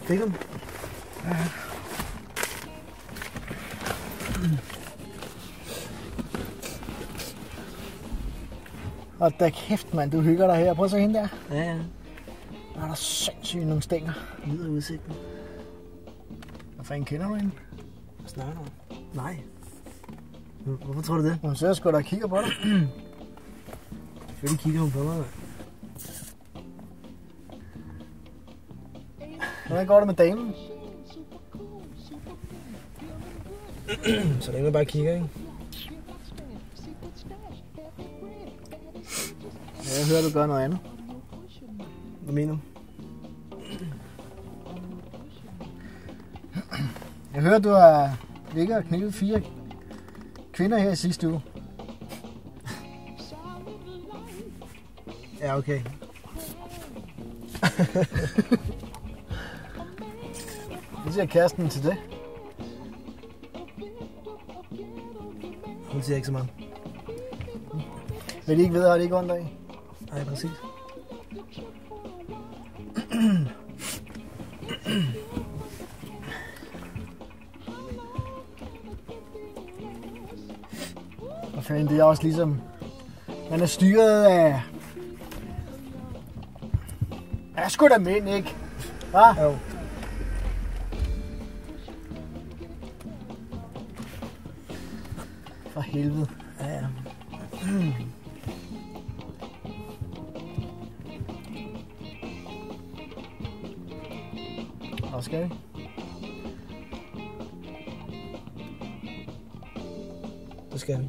Fik den? Ja. Og da kæft, mand, du hygger dig her. Prøv at se hende der. Ja, ja. Der er der sindssygt nogle stænger. Lider udsigten. Hvad fanden kender du hende? Hvad snakker du om? Nej. Hvorfor tror du det? Hun sidder sgu da og kigger på dig. Selvfølgelig kigger hun på mig, mand. Hvordan går det med damen? Så længe man bare kigger, ikke? Ja, jeg hører, du gør noget andet. Hvad mener du? Jeg hører, du har ligget og knippet 4 kvinder her i sidste uge. Ja, okay. Hvad siger kæresten til det? Hun siger ikke så meget. Vil de ikke vide, har det ikke ondt af? Nej, præcis. Og fanden, det er også ligesom... Man er styret af... Ja, sgu da mænd, ikke? Hva? Jo. For helvede. Ja, ja. Hvad skal vi? Det skal vi.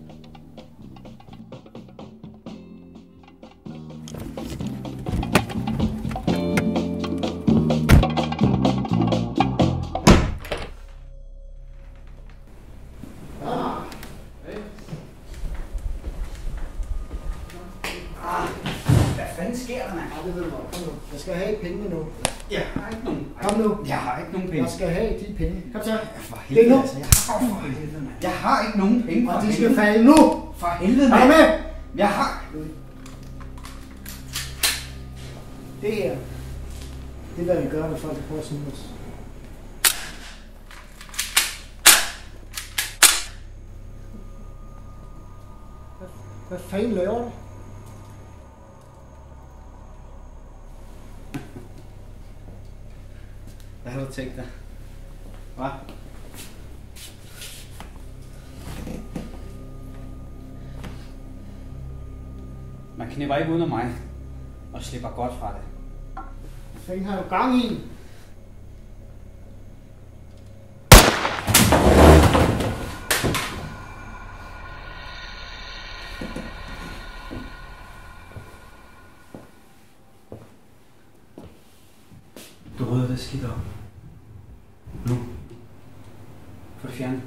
Hvad fanden sker der, mand? Ja, det ved du godt. Kom nu. Jeg skal have pengene nu. Jeg har ikke nogen. Kom nu. Jeg har ikke nogen penge. Jeg skal have de penge. Kom så. Ja, for Det er helvede, nu. altså. For helvede, mand. Jeg har ikke nogen penge. Og de skal falde nu. For helvede, Er du mand. med? Jeg har... Det her. Det er, hvad vi gør, når folk prøver at snyde os. Hvad fanden laver du? Hvad har du tænkt dig? Hvad? Man knipper ikke uden af mig. Og slipper godt fra det. Hvad fanden har du gang i? Du rydder det skidt op. Nu. Få det fjernet.